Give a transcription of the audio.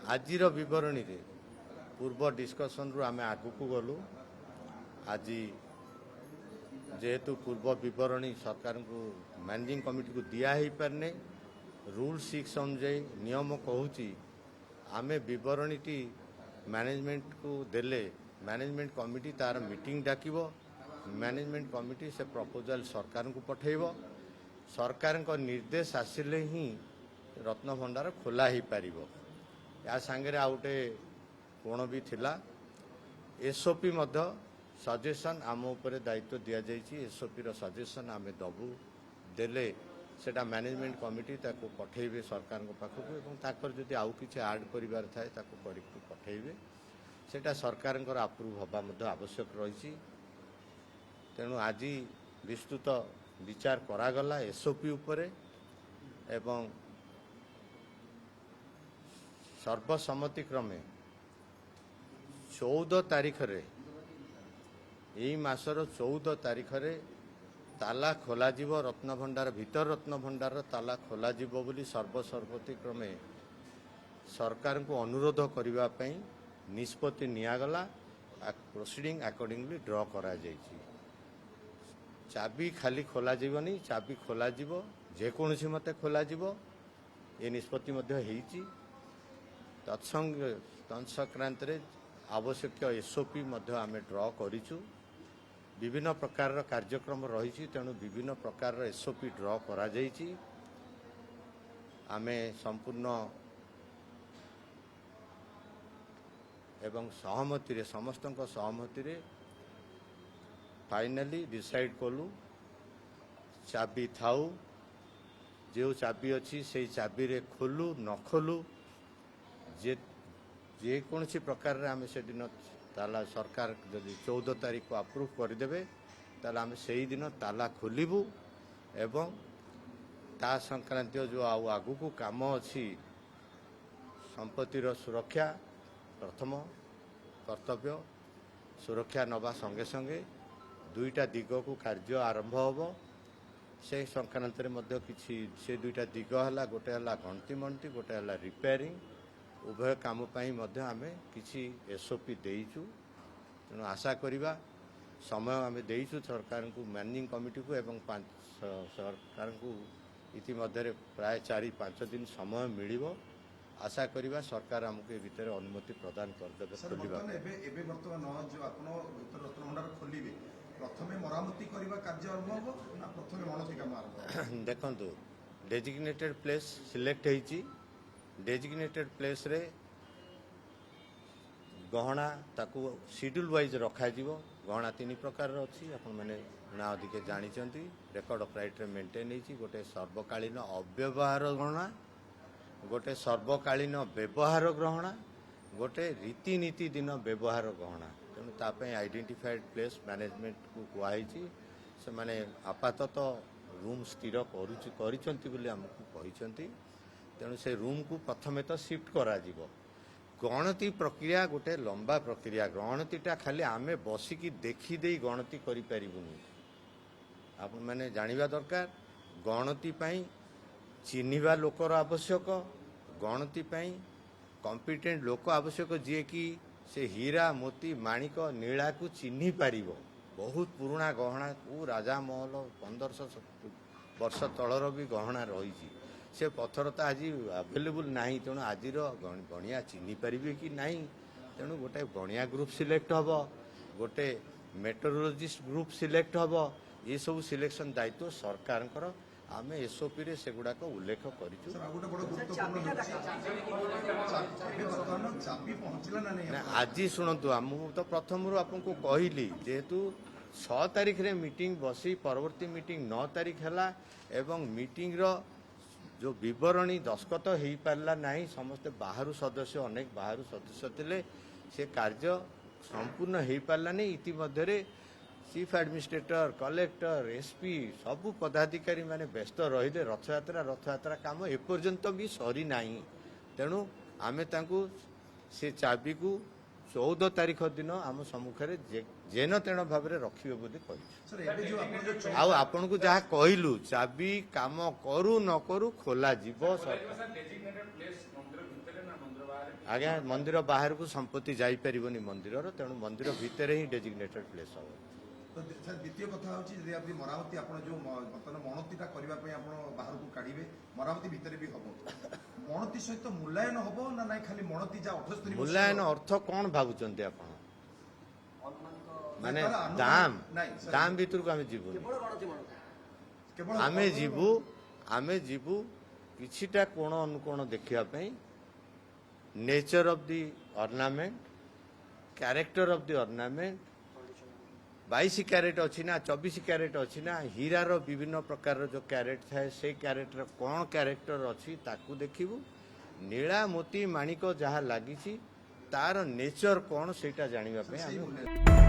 आजिर विवरणी रे पूर्व डिस्कसन रु आमे आगु को गलु आज जेहेतु पूर्व विवरणी सरकार को मैनेजिंग कमिटी को दिया ही पारने रूल 6 अनुजाई नियम कहूची आमे विवरणी टी मैनेजमेंट को देले मैनेजमेंट कमिटी तार मीटिंग डाकिबो मैनेजमेंट कमिटी से प्रपोजल सरकार को पठेइबो सरकार को निर्देश आसिले ही रत्न भंडार खोला ही पारिबो या सांगे आउटे कोण भी थिला एसओपी मध्य सजेशन आम उपरे दायित्व दिया जाइछि एसओपी रो सजेशन आमे दबु देले सेटा मैनेजमेंट कमिटी ताको पठेइबे सरकार को पाखकु एवं ताकर जदि आउ किछि ऐड करिवार थाए ताको करिकु पठेइबे सेटा सरकार को अप्रूव हबा मध्य आवश्यक रहिछि तेणु आज विस्तृत विचार करागला एसओपी उपरे एवं सर्वसम्मति क्रमे 14 तारीख रे यही मासर 14 तारीख रे ताला खोला जीवो रत्न भंडार भीतर रत्न भंडार ताला खोला जीवो बोली सर्वसम्मति क्रमे सरकार को अनुरोध करिवा पई निष्पत्ति नियागला प्रोसीडिंग अकॉर्डिंगली ड्रॉ करा जाइछि चाबी खाली खोला जीवनी चाबी खोला जीवो जे कोनसी मते खोला जीवो ए निष्पत्ति मध्ये हेइछि तत्संक्रांत रे आवश्यक एसओपी मध्ये आमे ड्रॉ करिछु विभिन्न प्रकार कार्यक्रम रही तेणु विभिन्न प्रकार एसओपी ड्रॉ करा जाइछि आमे संपूर्ण एवं सहमति रे समस्त सहमति रे फाइनली डिसाइड कलु चाबी थाउ जो चाबी अच्छी से चाबी रे खोलु न खोलु जे कौन सी प्रकार रे आमे से दिन ताला सरकार जदि 14 तारीख को अप्रूव करदेवे ताला आमे से ही दिन ताला खोलिबु एवं ता संक्रांत जो आगु को काम अच्छी संपत्तिर सुरक्षा प्रथम कर्तव्य सुरक्षा नवा संगे संगे दुईटा दिग को कार्य आरंभ होब से संक्रांत रे मध्य किछि से दुईटा दिग हला गोटे हला घंटी मंटी गोटे हला रिपेयरिंग उभय काम पाई मध्य आमे किछि एसओपी देइछु तेणु आशा करिबा समय आमे देइछु सरकार को मैनेजिंग कमिटी को एवं सरकार को इति मध्य प्राय 4-5 दिन समय मिलिबो आशा करिबा सरकार हमको ए भीतर अनुमति प्रदान कर देबे खोलिबा एबे वर्तमान जो आपण भीतर रत्न भंडार खोलिबे प्रथमे मरामती करिबा कार्य आरंभ हो ना प्रथमे मणति काम आरंभ देखंतु डेजिग्नेटेड प्लेस सिलेक्ट हेछि डेजिग्नेटेड प्लेस रे गहना ताकू शेड्यूल वाइज रखा जीवो गहना 3 प्रकार अच्छी आपण माने ना अधिक जानी रेकर्ड ऑफ राइट रे मेंटेन हेछि गोटे सर्वकालीन अव्यवहार गहना गोटे सर्वकालीन व्यवहार गहना गोटे रीतिनीति दिन व्यवहार गहना तेणु तापे आइडेंटिफाइड प्लेस मैनेजमेंट को कुआई से माने आपातत रूम स्थिर करिसंती बोली हमकु कहिसंती तेणु से रूम को प्रथमे तो शिफ्ट करा जीवो गणति प्रक्रिया गोटे लंबा प्रक्रिया गणतिटा खाली आमे बसिकी देखी दे गणति करि परिबुनी आपण माने जानिबा दरकार गणति पई चिन्हिबा लोकर आवश्यक गणति पई कॉम्पिटेंट लोक आवश्यक जे कि से हीरा मोती माणिक नीला को चिन्हि पारिबो बहुत पुराना गहना को राजा महल 1500 वर्ष तलर भी गहना रही से पत्थर तो आज अवेलेबल नहीं तेणु आज गणिया चिन्हि पारिबे कि नहीं तेणु गोटे गणिया ग्रुप सिलेक्ट हम गोटे मेट्रोलॉजिस्ट ग्रुप सिलेक्ट हम ये सब सिलेक्शन दायित्व सरकार आम एसओपी रे सेगुड़ाक उल्लेख करिछु आज शुणु आमको तो प्रथम आपको कहली जेहेतु 6 तारीख रे मीटिंग बसी परवर्ती मीटिंग 9 तारीख है एवं मीटिंग रो जो विवरणी दस्खत हो पारा नहीं समस्ते बाहर सदस्य अनेक बाहर सदस्य थे से कार्य संपूर्ण हो पारा नहीं इतिमध्य चीफ एडमिनिस्ट्रेटर कलेक्टर एसपी सबू पदाधिकारी माने व्यस्त रही रथयात्रा काम एपर्यंत भी सरी नहीं तेणु आमे तांकु से चाबी को 14 तारीख दिन आम सम्मुखें जेन तेन भाव में रखिए बोली आपन को जहाँ कहलु चाबी काम करू न करू खोला जीव ଆଜ୍ଞା ମନ୍ଦିର ବାହାରକୁ ସମ୍ପତ୍ତି ଯାଇପାରିବନି ମନ୍ଦିରର, ତେଣୁ ମନ୍ଦିର ଭିତରେ ହିଁ ଡେଜିଗ୍ନେଟେଡ୍ ପ୍ଲେସ୍ ହେବ। ତ ସାର୍ ଦ୍ୱିତୀୟ କଥା ହେଉଛି ଯଦି ଆପଣ ମରାମତି ଆପଣ ଯେଉଁ ବର୍ତ୍ତମାନ ମଣତିଟା କରିବା ପାଇଁ ଆପଣ ବାହାରକୁ କାଢ଼ିବେ, ମରାମତି ଭିତରେ ବି ହେବ, ମଣତି ସହିତ ମୂଲ୍ୟାୟନ ହେବ ନା ନାଇଁ ଖାଲି ମଣତି ଯାହା 78 ମୂଲ୍ୟାୟନ ଅର୍ଥ କ'ଣ ଭାବୁଛନ୍ତି ଆପଣ? ମାନେ ତାର ଆନୁମାନିକ- ଦାମ ନାଇଁ, ସାର୍। ଦାମ ଭିତରକୁ ଆମେ ଯିବୁନି। କେବଳ ଆମେ ଯିବୁ କିଛିଟା କୋଣ ଅନୁକୋଣ ଦେଖିବା ପାଇଁ, nature of the ornament, character of the ornament, 22 carat ଅଛି ନା 24 କ୍ୟାରେଟ ଅଛି ନା, ହୀରାର ବିଭିନ୍ନ ପ୍ରକାରର ଯେଉଁ କ୍ୟାରେଟ ଥାଏ ସେଇ କ୍ୟାରେଟର କ'ଣ କ୍ୟାରେକ୍ଟର ଅଛି ତାକୁ ଦେଖିବୁ। ନୀଳା ମୋତି ମାଣିକ ଯାହା ଲାଗିଛି ତାର ନେଚର କ'ଣ ସେଇଟା ଜାଣିବା ପାଇଁ ସେଇ ଆମେ ମୂଲ୍ୟ